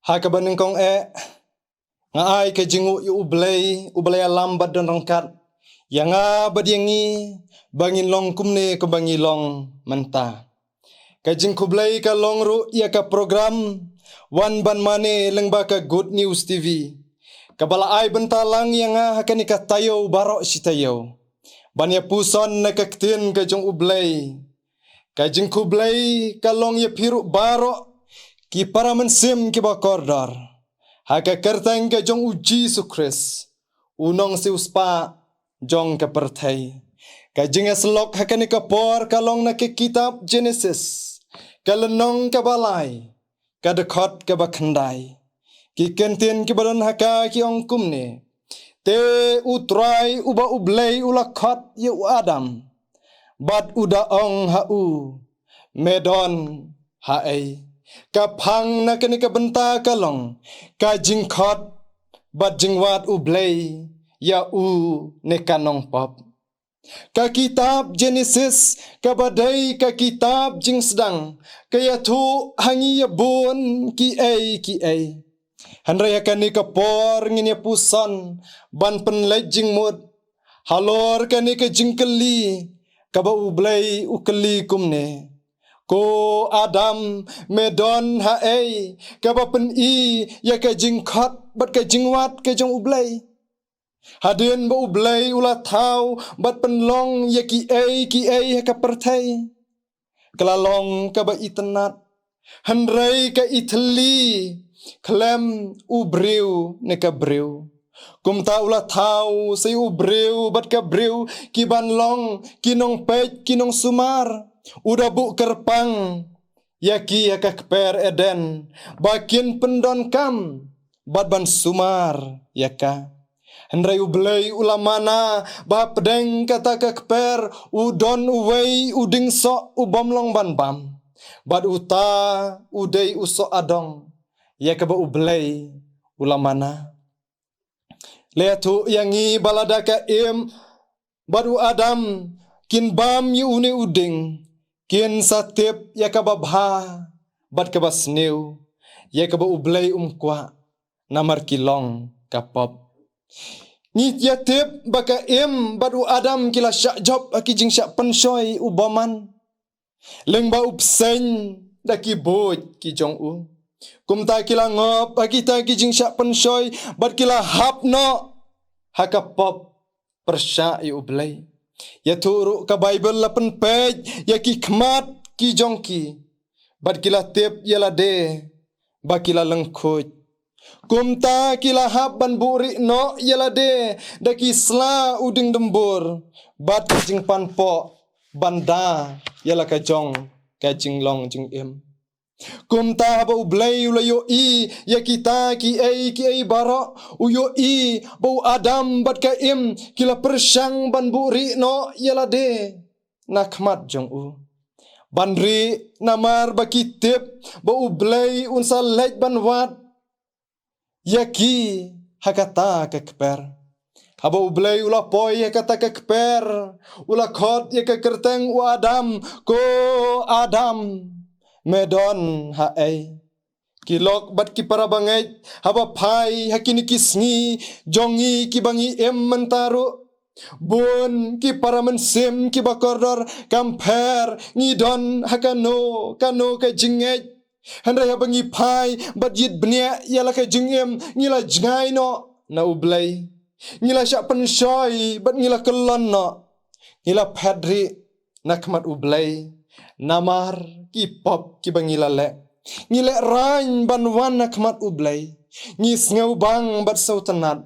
Hakabaning kong nga ay kajingu yu ublay lambat dan rangkat yang badiangi bangin long kumne ke bangilong menta kajing kublay ka long ru ya ka program wan ban mane lengba ka Good News TV kabala ay bentalang yang hakani ka tayo barok si tayo banya puson na kaktin kajing ublay kajing kublay ka long ya piru barok ki para mensim ki bakordar haka kertang ka jong uji sukres unong si uspa jong ka pertai ka jinga selok haka ni kapor kalong na ke kitab Genesis kalenong ka balai ka dekot ka bakandai ki kentin ki badan haka ki ongkum ne te utrai uba ublay ulakot ye Adam bat uda ong hau medon haai kapang na kani ka benta kalong ka jingkot bat jingwat ublay ya ne kanong pop ka kitab Genesis ka badai ka kitab jing sedang kaya tu hangi ya bun ki ai hanraya kani ka por ngini pusan ban penlai jing mud halor kani ka jingkeli ka ba ublay ukeli kumne ko Adam medon hae kabapen ya ka jingkot bat ka jingwat ka jong ublay hadin ba ublay ula tau bat penlong ya ki ai ka pertai kelalong ka ba itenat handrai ka itli klem ubriu ne ka briu kumta ula tau say ubriu bat ka briu ki banlong kinong pej kinong sumar udah bu kerpang yaki ya kakper eden bakin pendon kam bat ban sumar yaka hendrai ublay ulamana ba pedeng kata kakper udon uwei uding so ubomlong ban bam bat uta udai uso adong yaka ba ublay ulamana leatu yangi balada ka badu Adam kin bam yu une uding kin satip ya ka babha bat ka basneu ya ka ba ublay umkwa namar kilong kapop ni yatip baka bat u Adam kila syak job aki jing syak pensoi ubaman lengba upsen daki boj ki jong u kumta kila ngop aki ta ki jing syak pensoi bat kila hapno hakapop persya yu ublay ya turu ka Bible lapan page ya ki khmat ki jongki bat kila tip ya lade ba kila lengkut kumta kila hab ban buri no ya lade da ki sla uding dembur bat jing panpo banda ya la ka jong ka jing long jing kumta ba ublay ulayo ya kita ki ai bara uyo bau Adam bat ka kila persyang ban buri no yala de nakmat jong u banri namar bakitip ba ublay unsa lek ban wat yaki hakata kakper haba ublay ula poy hakata kakper ula khot ya ka kerteng u Adam ko Adam medon hae kilok bat ki para bangai haba pai hakini kisngi jongi ki bangi mentaru bun ki para mensim ki bakordor kamper ngidon hakano kano ka jinget handai bangi pai bat yit bnia yala ka jingem ngila jngai no na ublay ngila syak pensoi bat ngila kelon no ngila pedri nakmat ublay namar ki pop ki bangila le ngile rain ban wan nakmat ublay ngis ngau bang bat sautanat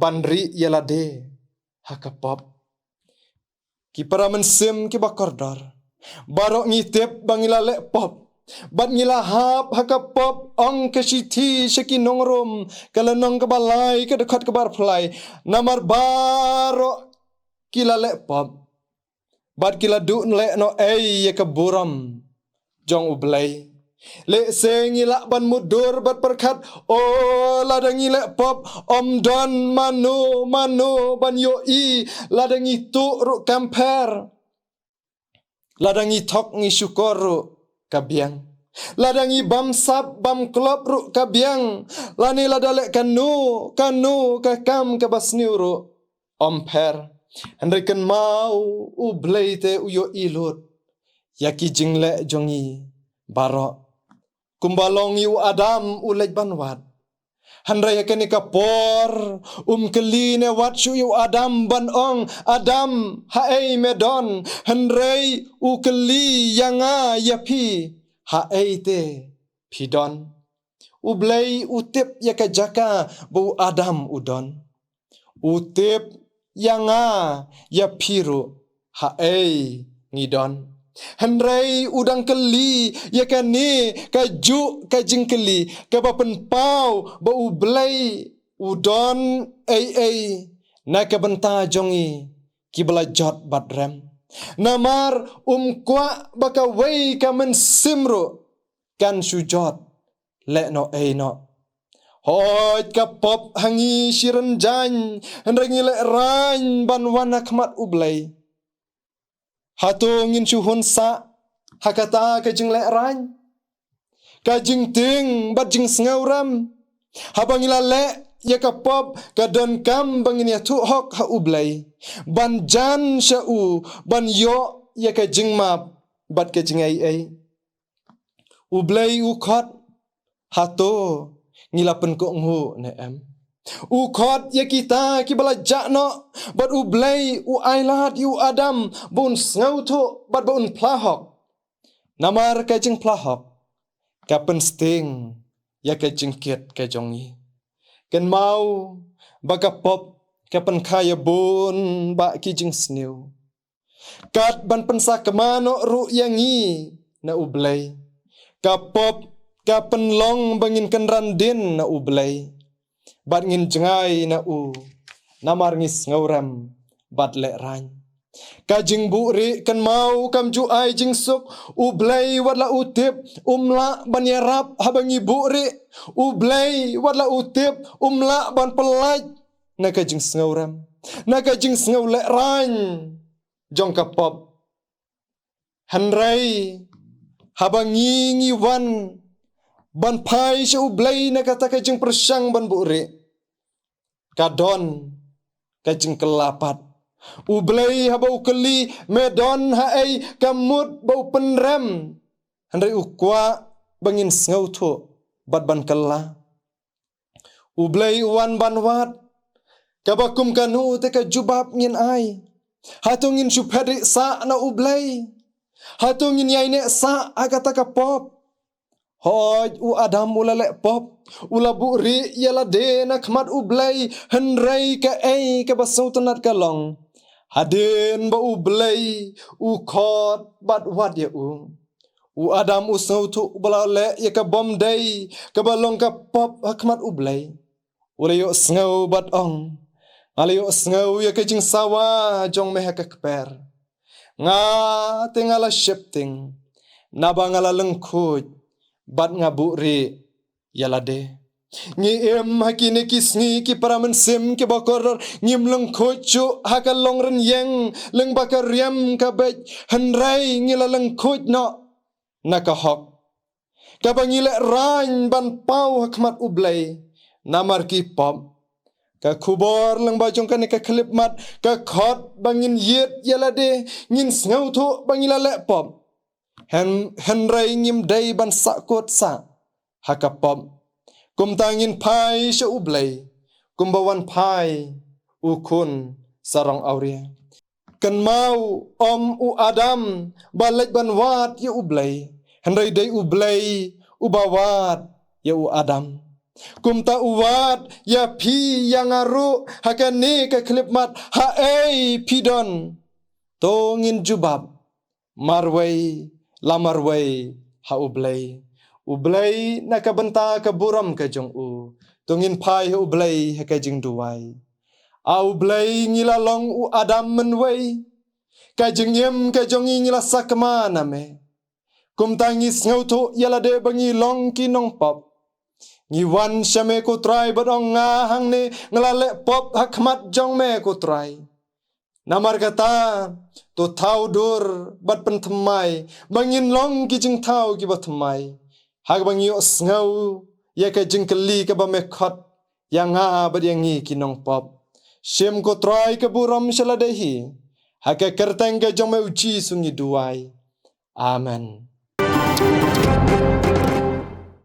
banri yalade hakapop ki para mensim ki bakordor barok ngitip bangila le pop bat ngila hap hakapop ong kesiti syaki nongrom kalanong kebalai ke dekat ke bar play namar barok kila le pop bat kila du le no ya keburam jong ublay le sengila ban mudur bat perkat ladang ile pop om don manu ban yo ladang itu ru kamper ladang itok ngi syukur ru kabiang Ladangi bam sap bam klop ru kabiang. Lani ladalek kanu kakam kabasniu ru. Omper. Henriken mau ublay te uyo ilut. Yaki jingle jongi barok. Kumbalong yu Adam ulej banwat. Handrai yakani kapor keli ne wat shu yu Adam ban ong Adam haei medon handrai keli yanga yapi haei te pidon ublei utip yakajaka bu Adam udon utip yanga yapiru haei ngidon Handrai udang keli yakani kaju kajing keli kabapen pau bau blai udon ai na kabenta jongi kibla jot badrem namar kwa baka wei kamen simro kan sujot le no no hoj kapop hangi shiren jan handrai ngile rain ban wana kmat ublai Hatungin suhun sa hakata kajing le'ran kajing ting bajing sngauram habangila le yakapop kadon kam bangin ya tuhok ha ublay ban jan sya'u ban yo yakajing map bat kajing ai ublay ukot hato ngilapen ko ngu ne'em Ukot ya kita kibala jakno bat ublay ailat yu Adam bun ngautu bat bun plahok namar kajing plahok kapen sting ya kajing kit kajongi ken mau baka pop kapen kaya bun ba kijing sniu kat ban pensa kemano ru yangi na ublay kapop kapen long bangin kenrandin na ublay bat ngin jengai na namar ngis ngauram bat le rany kajing buri kan mau kam ju ai jing suk ublay wadla utip umla ban yarap habangi buri ublay wadla utip umla ban pelaj na kajing ngauram na kajing ngau le rany jong kapop handrai habangi ngiwan ban pai sya ublay na kata kajing persyang ban buri kadon kajing kelapat ublay habau keli medon haei kamut bau penrem handai ukwa bangin ngau tu bat ban kela ublay uwan ban wat kabakum kanu te ka jubab ngin ai hatungin supedi sa na ublay hatungin yaine sa agata kapop Hoj Adam ulalek pop ula buri yala de na kmat ublay henrai ka ka basau tenat kalong haden ba ublay khot bat wat ya Adam usau tu balale ya ka bom day ka balong ka pop hakmat ublay ula yo ngau bat ong ala yo ngau ya ka jing sawa jong meh ka kper nga tingala shifting nabangala lengkut bat ngaburi yalade ngi hakini kisngi ki paramen sim ki bakor ngim leng kochu hakal longren yang leng bakar riam kabej henrai ngila leng koj no nakahok kabangile rain ban pau hakmat ublay namar ki pop ka kubor leng bajong kan ka klip mat ka khot bangin yet yalade ngin ngau tu bangila le pop henrai ngim day ban sakot sa hakapom kum tangin pai sya ublay kum bawan pai ukun sarong auria kan mau Adam balaj ban wat ya ublay henrai day ublay ubawat ya Adam kum ta uwat ya pi yang aru hakani ka klip mat pidon tongin jubab marway lamarway ha ublay nakabenta kaburam ka jong tungin pai ublay ha kajing duwai ublay ngilalong Adam menway kajing yem kajongi ngilasa kemana me kum tangis ngautu yala de bangi long kinong pop ngiwan syame ko try badong ngahang ne ngelale pop hakmat jong me ko try namar kata to tau dur bat pentemai bangin long kijing tau ki batemai hag bang yo ngau ya ka jingkeli ka ba mekhot yang ha badiangi kinong pop shem ko try ka buram shaladahi haka kerteng ka jome uci sungi duai amen